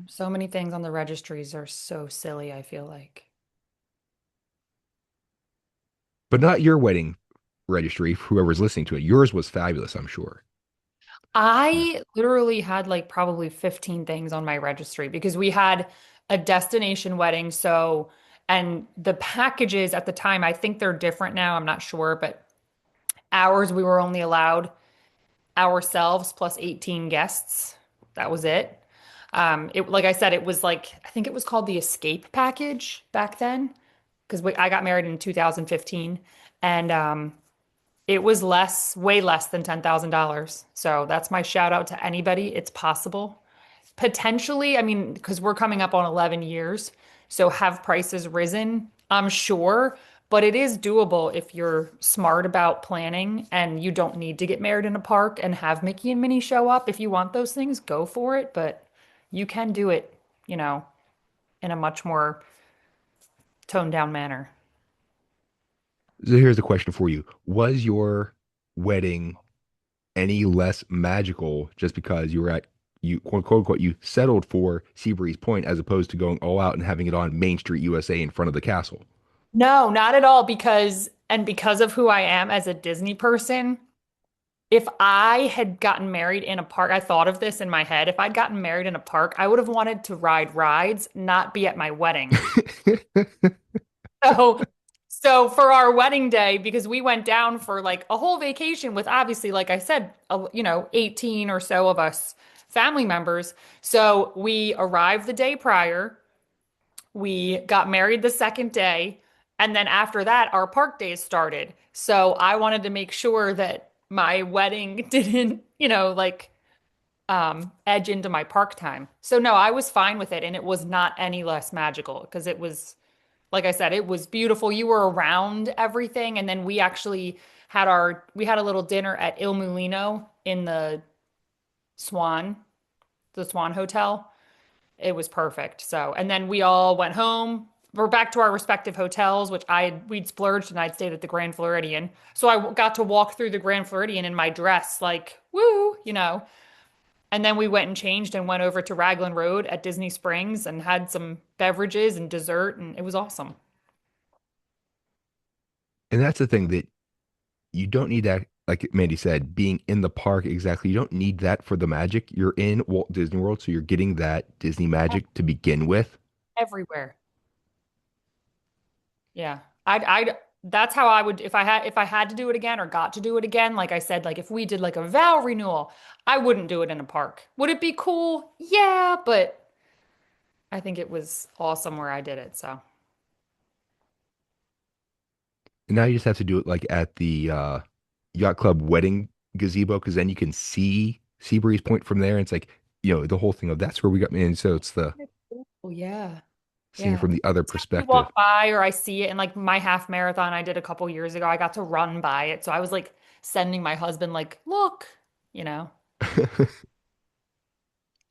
So many things on the registries are so silly, I feel like. But not your wedding registry, whoever's listening to it. Yours was fabulous, I'm sure. Yeah. I literally had like probably 15 things on my registry because we had a destination wedding. So, and the packages at the time, I think they're different now. I'm not sure, but ours, we were only allowed ourselves plus 18 guests. That was it. Like I said, it was like, I think it was called the Escape package back then because I got married in 2015 and it was way less than $10,000. So that's my shout out to anybody. It's possible. Potentially, I mean, because we're coming up on 11 years. So have prices risen? I'm sure, but it is doable if you're smart about planning and you don't need to get married in a park and have Mickey and Minnie show up. If you want those things, go for it, but you can do it, you know, in a much more toned down manner. So here's the question for you. Was your wedding any less magical just because you were at you quote unquote you settled for Seabreeze Point as opposed to going all out and having it on Main Street USA in front of the castle? No, not at all because of who I am as a Disney person, if I had gotten married in a park, I thought of this in my head. If I'd gotten married in a park, I would have wanted to ride rides, not be at my wedding. So, so for our wedding day, because we went down for like a whole vacation with obviously, like I said, 18 or so of us family members. So we arrived the day prior. We got married the second day. And then after that, our park days started. So I wanted to make sure that my wedding didn't, edge into my park time. So no, I was fine with it. And it was not any less magical because it was, like I said, it was beautiful. You were around everything. And then we had a little dinner at Il Mulino in Swan, the Swan Hotel. It was perfect. So, and then we all went home. We're back to our respective hotels, which we'd splurged and I'd stayed at the Grand Floridian. So I got to walk through the Grand Floridian in my dress, like, woo. And then we went and changed and went over to Raglan Road at Disney Springs and had some beverages and dessert, and it was awesome. And that's the thing that you don't need that, like Mandy said, being in the park exactly. You don't need that for the magic. You're in Walt Disney World, so you're getting that Disney magic to begin with. Everywhere. Yeah. That's how I would if I had to do it again or got to do it again, like I said, like if we did like a vow renewal, I wouldn't do it in a park. Would it be cool? Yeah, but I think it was awesome where I did it. So, And now you just have to do it like at the yacht club wedding gazebo because then you can see Seabreeze Point from there. And it's like, the whole thing of that's where we got in. So it's the oh yeah. seeing Yeah. from the other Every time we perspective. walk by or I see it, and like my half marathon I did a couple years ago, I got to run by it. So I was like sending my husband like, look, you know,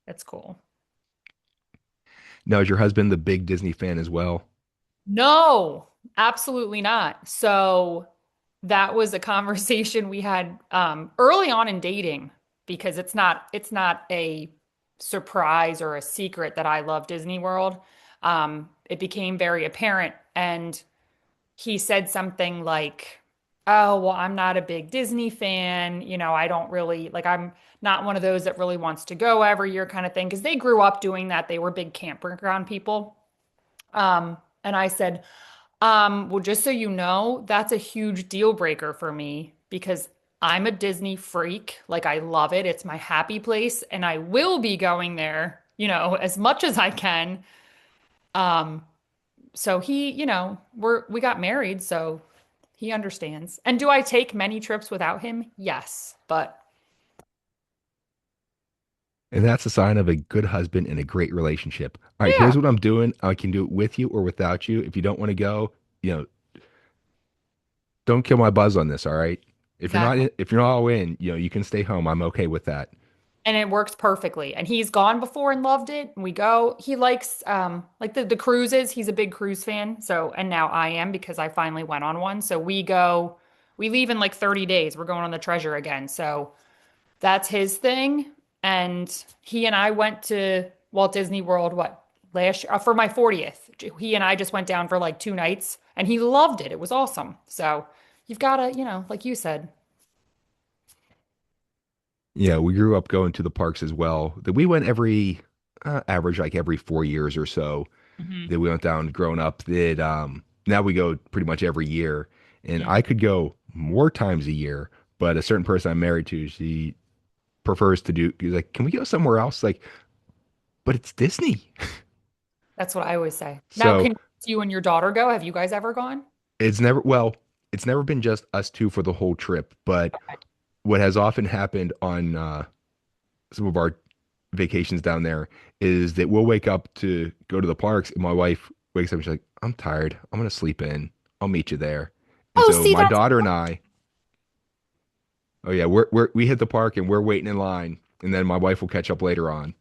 it's cool. Now, is your husband the big Disney fan as well? No, absolutely not. So that was a conversation we had early on in dating because it's not a surprise or a secret that I love Disney World. It became very apparent, and he said something like, "Oh, well, I'm not a big Disney fan. I don't really like I'm not one of those that really wants to go every year kind of thing because they grew up doing that. They were big campground people." And I said, well, just so you know, that's a huge deal breaker for me because I'm a Disney freak. Like, I love it. It's my happy place, and I will be going there, as much as I can. Um, so we got married, so he understands. And do I take many trips without him? Yes, but And that's a sign of a good husband and a great relationship. All right, yeah, here's what I'm doing. I can do it with you or without you. If you don't want to go, you know, don't kill my buzz on this, all right? exactly. If you're not all in, you can stay home. I'm okay with that. And it works perfectly. And he's gone before and loved it. We go. He likes like the cruises. He's a big cruise fan. So and now I am because I finally went on one. So we leave in like 30 days. We're going on the Treasure again. So that's his thing. And he and I went to Walt Disney World what last year for my 40th. He and I just went down for like 2 nights and he loved it. It was awesome. So you've got to, like you said. Yeah, we grew up going to the parks as well. That we went every average like every 4 years or so. Hmm. That we went down growing up. That now we go pretty much every year, and Yeah, I could go more times a year. But a certain person I'm married to, she prefers to do. He's like, can we go somewhere else? Like, but it's Disney. that's what I always say. Now, So can you and your daughter go? Have you guys ever gone? it's never well, it's never been just us two for the whole trip. But what has often happened on some of our vacations down there is that we'll wake up to go to the parks and my wife wakes up and she's like, I'm tired. I'm gonna sleep in. I'll meet you there. And Oh, so see, my that's daughter and I, oh yeah, we hit the park and we're waiting in line, and then my wife will catch up later on.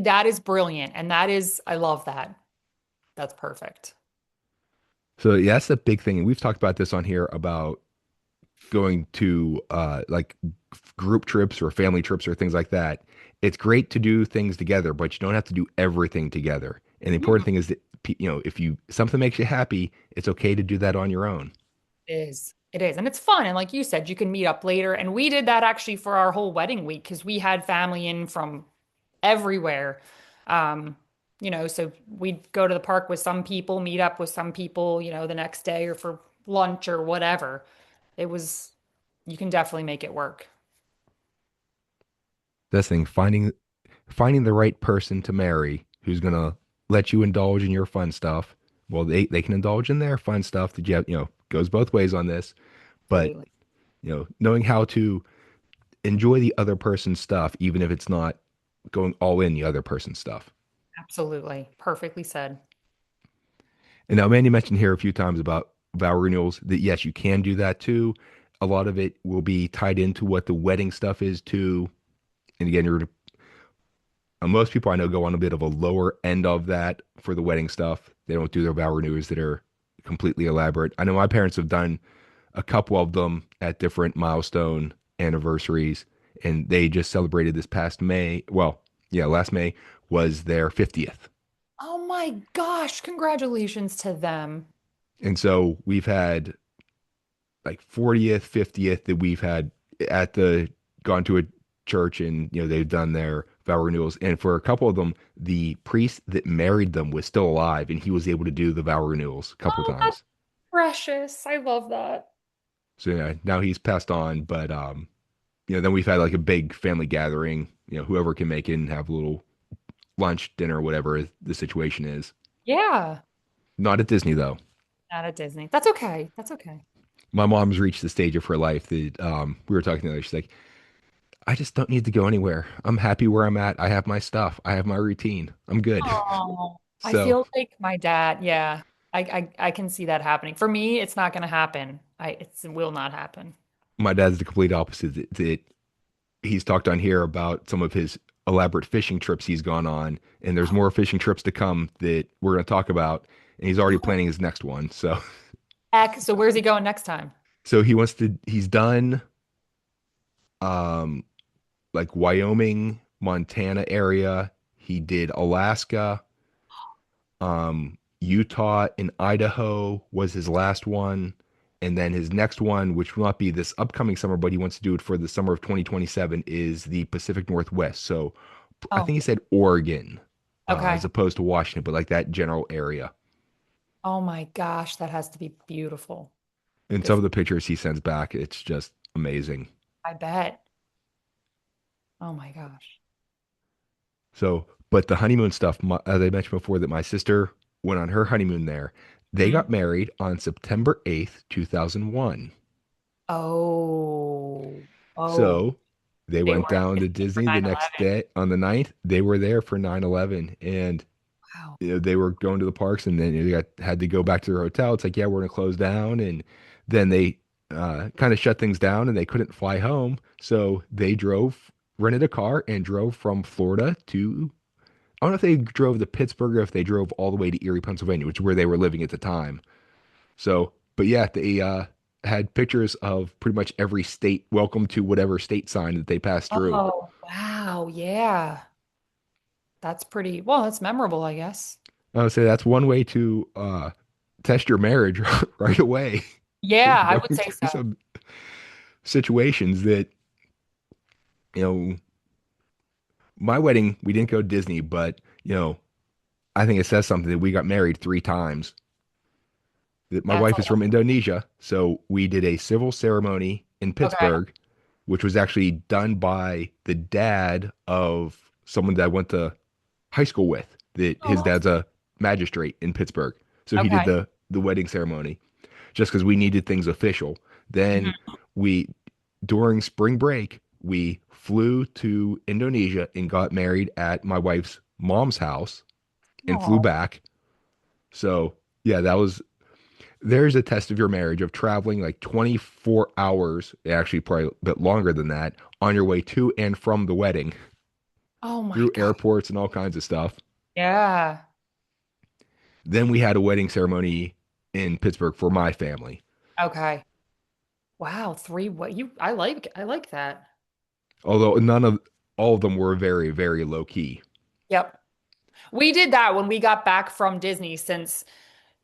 that is brilliant. And I love that. That's perfect. So yeah, that's the big thing. And we've talked about this on here about going to like group trips or family trips or things like that. It's great to do things together, but you don't have to do everything together. And the important Mhm. thing is that if you something makes you happy, it's okay to do that on your own. It is. It is. And it's fun. And like you said, you can meet up later. And we did that actually for our whole wedding week because we had family in from everywhere. Um, so we'd go to the park with some people, meet up with some people, the next day or for lunch or whatever. It was, you can definitely make it work. That's the thing, finding the right person to marry who's gonna let you indulge in your fun stuff. Well, they can indulge in their fun stuff that goes both ways on this, but Absolutely. knowing how to enjoy the other person's stuff, even if it's not going all in the other person's stuff. Absolutely. Perfectly said. And now Mandy mentioned here a few times about vow renewals that yes, you can do that too. A lot of it will be tied into what the wedding stuff is too. And again, most people I know go on a bit of a lower end of that for the wedding stuff. They don't do their vow renewals that are completely elaborate. I know my parents have done a couple of them at different milestone anniversaries, and they just celebrated this past May. Well, yeah, last May was their 50th. Oh my gosh, congratulations to them. And so we've had like 40th, 50th that we've had at the gone to a church and they've done their vow renewals. And for a couple of them, the priest that married them was still alive and he was able to do the vow renewals a couple of Oh, that's times. precious. I love that. So yeah, now he's passed on, but then we've had like a big family gathering, whoever can make it and have a little lunch, dinner, whatever the situation is. Yeah. Not at Disney though. Not at Disney. That's okay. That's okay. My mom's reached the stage of her life that we were talking to her. She's like, I just don't need to go anywhere. I'm happy where I'm at. I have my stuff. I have my routine. I'm good. Oh, I So feel like my dad. Yeah, I can see that happening. For me, it's not going to happen. It will not happen. my dad's the complete opposite. That he's talked on here about some of his elaborate fishing trips he's gone on, and there's more fishing trips to come that we're going to talk about. And he's already planning his next one. So, Heck, so where's he going next time? so he wants to. He's done um like Wyoming, Montana area. He did Alaska, Utah and Idaho was his last one. And then his next one, which will not be this upcoming summer, but he wants to do it for the summer of 2027, is the Pacific Northwest. So I Oh, think he said Oregon, okay. as opposed to Washington, but like that general area. Oh my gosh, that has to be beautiful. And Good some of for, the pictures he sends back, it's just amazing. I bet. Oh my gosh. So, but the honeymoon stuff, as I mentioned before, that my sister went on her honeymoon there. They Mhm. got married on September 8th, 2001. Oh, oh, So they they went were down in to Disney for Disney the next 9/11. day on the 9th. They were there for 9/11, and Wow. they were going to the parks and then they had to go back to their hotel. It's like, yeah, we're going to close down. And then they kind of shut things down and they couldn't fly home. So they rented a car and drove from Florida to, I don't know if they drove to Pittsburgh or if they drove all the way to Erie, Pennsylvania, which is where they were living at the time. So, but yeah, they had pictures of pretty much every state, welcome to whatever state sign that they passed through. Oh, wow. Yeah. That's pretty, well, that's memorable, I guess. I would say that's one way to test your marriage right away. Yeah, Is I would going say through so. some situations that, you know, my wedding, we didn't go to Disney, but, I think it says something that we got married 3 times. That my That's a wife is from Indonesia. So we did a civil ceremony in okay. Pittsburgh, which was actually done by the dad of someone that I went to high school with. That his Oh, dad's a magistrate in Pittsburgh. So he did okay. the wedding ceremony just because we needed things official. Then Mhm. we, during spring break, we flew to Indonesia and got married at my wife's mom's house and flew Oh, back. So yeah, there's a test of your marriage of traveling like 24 hours, actually probably a bit longer than that, on your way to and from the wedding oh my through God. airports and all kinds of stuff. Yeah. Then we had a wedding ceremony in Pittsburgh for my family. Okay. Wow, three what you I like that. Although none of all of them were very, very low key. Yep. We did that when we got back from Disney since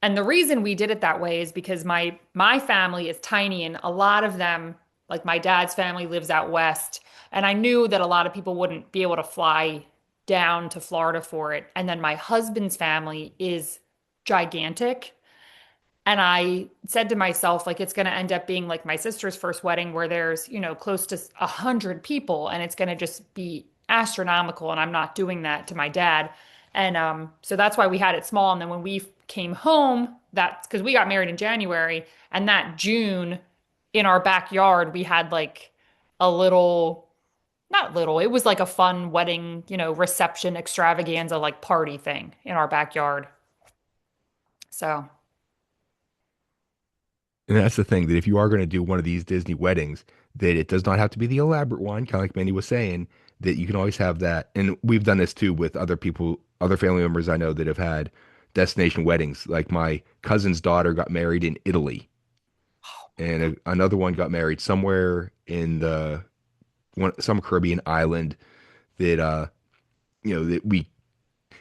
and the reason we did it that way is because my family is tiny and a lot of them, like my dad's family lives out west, and I knew that a lot of people wouldn't be able to fly down to Florida for it. And then my husband's family is gigantic. And I said to myself, like, it's going to end up being like my sister's first wedding where there's, close to 100 people and it's going to just be astronomical. And I'm not doing that to my dad. And so that's why we had it small. And then when we came home, that's because we got married in January. And that June in our backyard, we had like a little, not little, it was like a fun wedding, reception extravaganza, like party thing in our backyard. So, And that's the thing that if you are going to do one of these Disney weddings, that it does not have to be the elaborate one, kind of like Mandy was saying, that you can always have that. And we've done this too with other people, other family members I know that have had destination weddings. Like my cousin's daughter got married in Italy, and another one got married somewhere in some Caribbean island that that we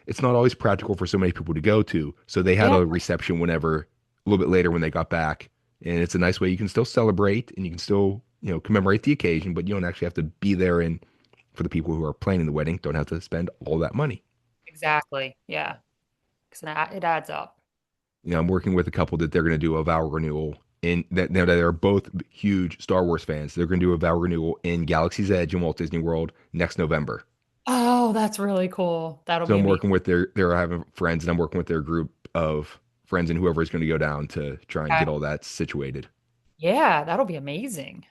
it's not always practical for so many people to go to. So they had yeah, a reception whenever, a little bit later when they got back. And it's a nice way you can still celebrate and you can still, commemorate the occasion, but you don't actually have to be there. And for the people who are planning the wedding, don't have to spend all that money. exactly. Yeah. Because it adds up. I'm working with a couple that they're going to do a vow renewal in that they're both huge Star Wars fans. They're going to do a vow renewal in Galaxy's Edge in Walt Disney World next November. Oh, that's really cool. That'll So be I'm amazing. working with they're having friends and I'm working with their group of friends and whoever is going to go down to try and Okay. get all that situated. Yeah, that'll be amazing.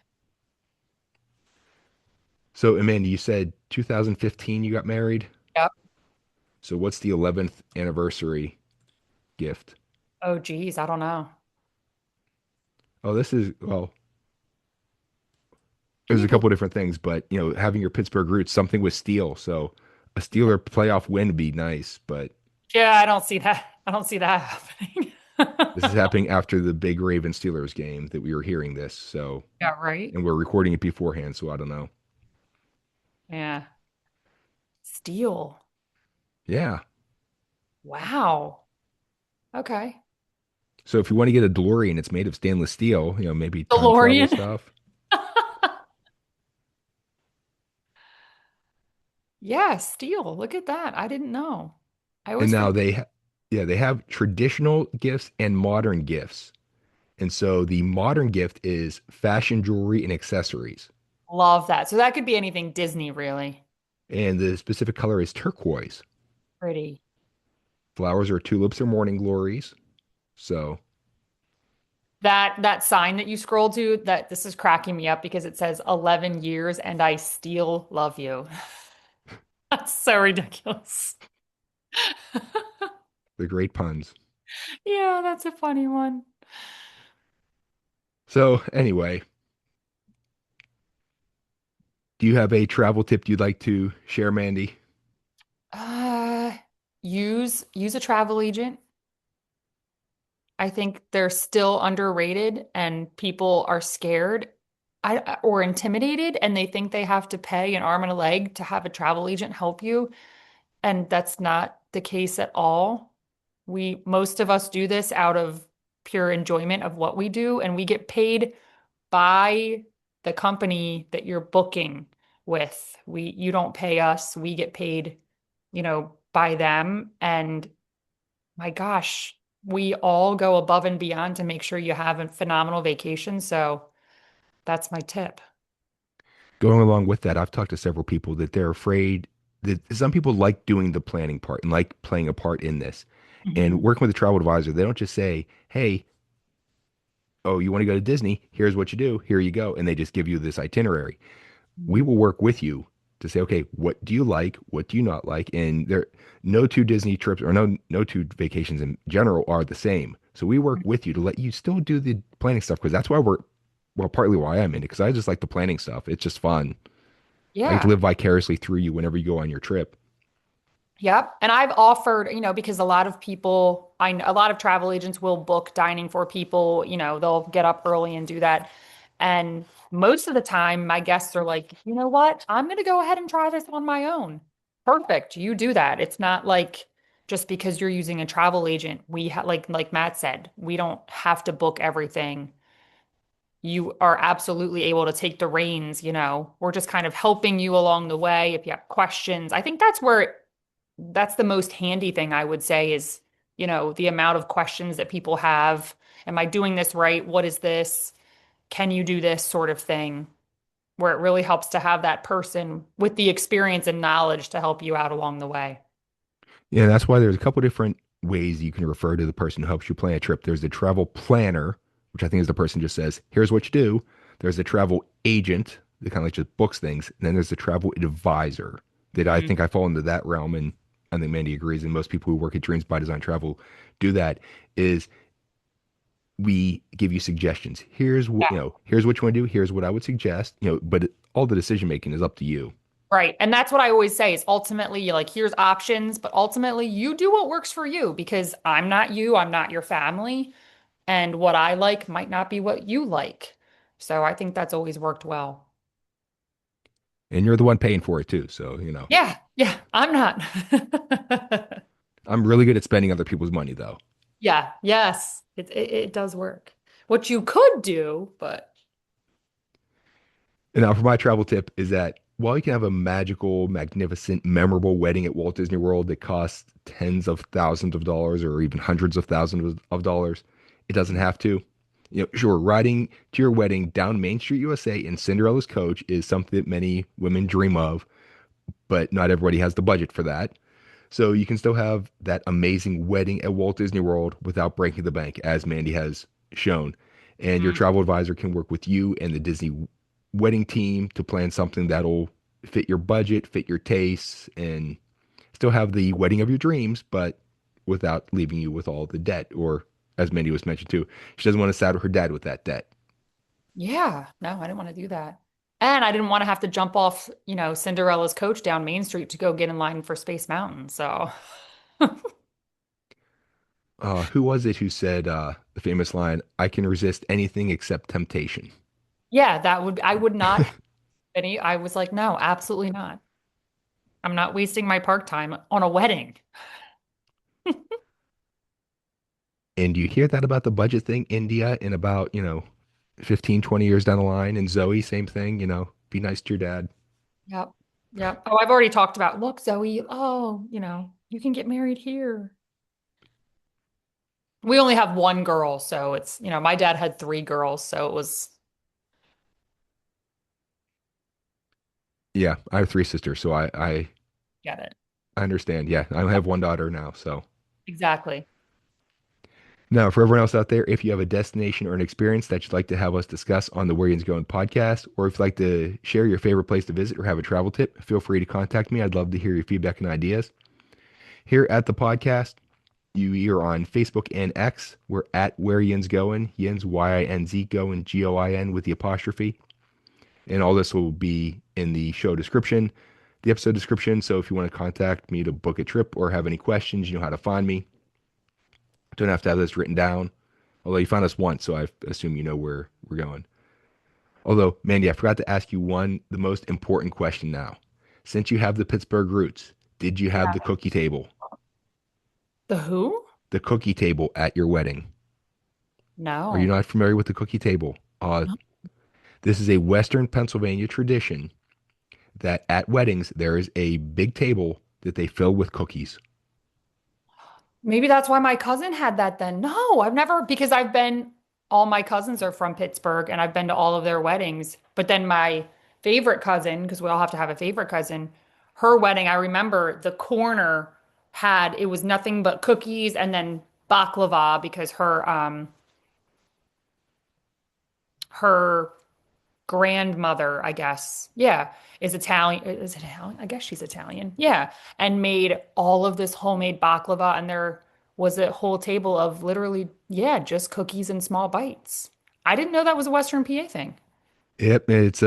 So Amanda, you said 2015 you got married. Yep. So what's the 11th anniversary gift? Oh, geez, I don't know. Oh, this is well, Give there's me a the. couple of different things, but having your Pittsburgh roots, something with steel. So a Steeler playoff win would be nice, but Yeah, I don't see that. I don't see that happening. this is happening after the big Raven Steelers game that we were hearing this. So, Yeah, right. and we're recording it beforehand, so I don't know. Yeah. Steel. Yeah. Wow. Okay. So if you want to get a DeLorean, it's made of stainless steel, maybe time travel DeLorean. stuff. Yeah, steel. Look at that. I didn't know. I And always now forget. they have traditional gifts and modern gifts. And so the modern gift is fashion jewelry and accessories. Love that. So that could be anything Disney, really. And the specific color is turquoise. Pretty. Flowers are tulips or morning glories. So, That sign that you scroll to, that this is cracking me up because it says 11 years and I still love you. That's so ridiculous. the great puns. Yeah, that's a funny one. So, anyway, do you have a travel tip you'd like to share, Mandy? Uh, use a travel agent. I think they're still underrated and people are scared or intimidated and they think they have to pay an arm and a leg to have a travel agent help you. And that's not the case at all. Most of us do this out of pure enjoyment of what we do, and we get paid by the company that you're booking with. You don't pay us, we get paid, by them. And my gosh, we all go above and beyond to make sure you have a phenomenal vacation. So that's my tip. Going along with that, I've talked to several people that they're afraid that some people like doing the planning part and like playing a part in this. And Mhm. working with a travel advisor, they don't just say, hey, oh, you want to go to Disney? Here's what you do. Here you go. And they just give you this itinerary. We will work with you to say, okay, what do you like? What do you not like? And there, no two Disney trips or no two vacations in general are the same. So we work with you to let you still do the planning stuff because that's why well, partly why I'm in it because I just like the planning stuff. It's just fun. I get to Yeah. live vicariously through you whenever you go on your trip. Yep. And I've offered, because a lot of people, a lot of travel agents will book dining for people, they'll get up early and do that. And most of the time, my guests are like, you know what? I'm going to go ahead and try this on my own. Perfect. You do that. It's not like just because you're using a travel agent, like Matt said, we don't have to book everything. You are absolutely able to take the reins. We're just kind of helping you along the way if you have questions. I think that's the most handy thing I would say is, the amount of questions that people have. Am I doing this right? What is this? Can you do this sort of thing? Where it really helps to have that person with the experience and knowledge to help you out along the way. Yeah, that's why there's a couple different ways you can refer to the person who helps you plan a trip. There's the travel planner, which I think is the person just says, here's what you do. There's the travel agent that kind of like just books things. And then there's the travel advisor that I Mm. think I fall into that realm. And I think Mandy agrees. And most people who work at Dreams by Design Travel do that is we give you suggestions. Here's what, here's what you want to do. Here's what I would suggest, but all the decision making is up to you. Right. And that's what I always say is ultimately, like, here's options, but ultimately you do what works for you because I'm not you, I'm not your family, and what I like might not be what you like. So I think that's always worked well. And you're the one paying for it too. So, Yeah, yeah, I'm not. I'm really good at spending other people's money though. Yeah, yes, it does work. What you could do, but And now, for my travel tip is that while you can have a magical, magnificent, memorable wedding at Walt Disney World that costs tens of thousands of dollars or even hundreds of thousands of dollars, it doesn't have to. Sure, riding to your wedding down Main Street, USA in Cinderella's coach is something that many women dream of, but not everybody has the budget for that. So you can still have that amazing wedding at Walt Disney World without breaking the bank, as Mandy has shown. And your mm, travel advisor can work with you and the Disney wedding team to plan something that'll fit your budget, fit your tastes, and still have the wedding of your dreams, but without leaving you with all the debt. Or, as Mandy was mentioned too, she doesn't want to saddle her dad with that debt. yeah, no, I didn't want to do that. And I didn't want to have to jump off, Cinderella's coach down Main Street to go get in line for Space Mountain. So, Who was it who said the famous line, I can resist anything except temptation? yeah, I would not have any. I was like, no, absolutely not. I'm not wasting my park time on a wedding. And you hear that about the budget thing, India, in about, 15, 20 years down the line. And Zoe, same thing, be nice to your dad. Yep. Yep. Oh, I've already talked about, look, Zoe, oh, you can get married here. We only have one girl, so my dad had three girls, so it was Yeah, I have three sisters, so get it. I understand. Yeah, I have one daughter now. So Exactly. now, for everyone else out there, if you have a destination or an experience that you'd like to have us discuss on the Where Yinz Goin podcast, or if you'd like to share your favorite place to visit or have a travel tip, feel free to contact me. I'd love to hear your feedback and ideas. Here at the podcast, you are on Facebook and X. We're at Where Yinz Goin, Yinz Yinz Goin Goin with the apostrophe. And all this will be in the show description, the episode description. So if you want to contact me to book a trip or have any questions, you know how to find me. Don't have to have this written down. Although you found us once, so I assume you know where we're going. Although, Mandy, I forgot to ask you the most important question now. Since you have the Pittsburgh roots, did you have the cookie table? The who? The cookie table at your wedding? Are you No. not familiar with the cookie table? This is a Western Pennsylvania tradition that at weddings there is a big table that they fill with cookies. Maybe that's why my cousin had that then. No, I've never, because all my cousins are from Pittsburgh and I've been to all of their weddings. But then my favorite cousin, because we all have to have a favorite cousin, her wedding, I remember the corner it was nothing but cookies and then baklava because her grandmother, I guess, yeah, is Italian. Is it Italian? I guess she's Italian. Yeah. And made all of this homemade baklava. And there was a whole table of literally, yeah, just cookies and small bites. I didn't know that was a Western PA thing. Yep, it's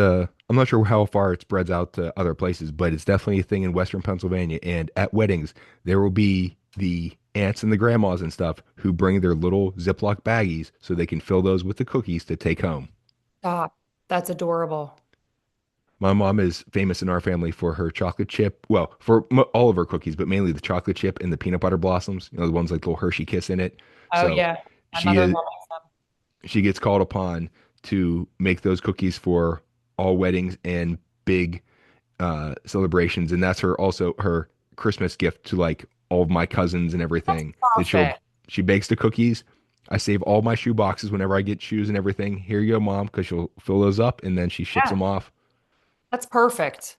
I'm not sure how far it spreads out to other places, but it's definitely a thing in Western Pennsylvania. And at weddings, there will be the aunts and the grandmas and stuff who bring their little Ziploc baggies so they can fill those with the cookies to take home. Stop. That's adorable. My mom is famous in our family for her chocolate chip, well, for all of her cookies, but mainly the chocolate chip and the peanut butter blossoms, you know, the ones like little Hershey Kiss in it. Oh So yeah. My she is mother-in-law makes them. she gets called upon to make those cookies for all weddings and big celebrations, and that's her also her Christmas gift to like all of my cousins and That's everything. That perfect. she bakes the cookies. I save all my shoe boxes whenever I get shoes and everything. Here you go, mom, because she'll fill those up and then she ships Yeah, them off. that's perfect.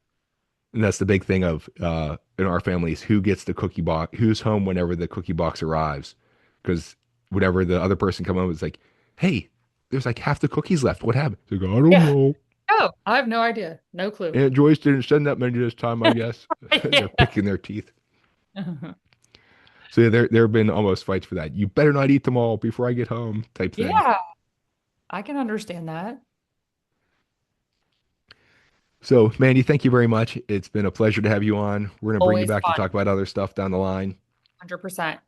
And that's the big thing of in our families, who gets the cookie box, who's home whenever the cookie box arrives. Because whenever the other person come home, it's like, hey, there's like half the cookies left. What happened? They go, I don't Yeah. know. Oh, I have no idea. No clue. Aunt Joyce didn't send that many this time, I guess. They're Yeah. picking their teeth. So there have been almost fights for that. You better not eat them all before I get home, type thing. Yeah, I can understand that. So, Mandy, thank you very much. It's been a pleasure to have you on. We're going to bring you Always back to fun. talk about other stuff down the line. 100%.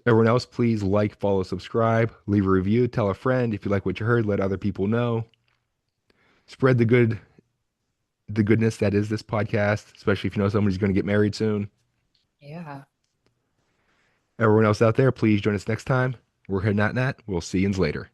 Everyone else, please like, follow, subscribe, leave a review, tell a friend. If you like what you heard, let other people know. Spread the goodness that is this podcast, especially if you know somebody's going to get married soon. Yeah. Everyone else out there, please join us next time. We're Nat Nat. We'll see you later.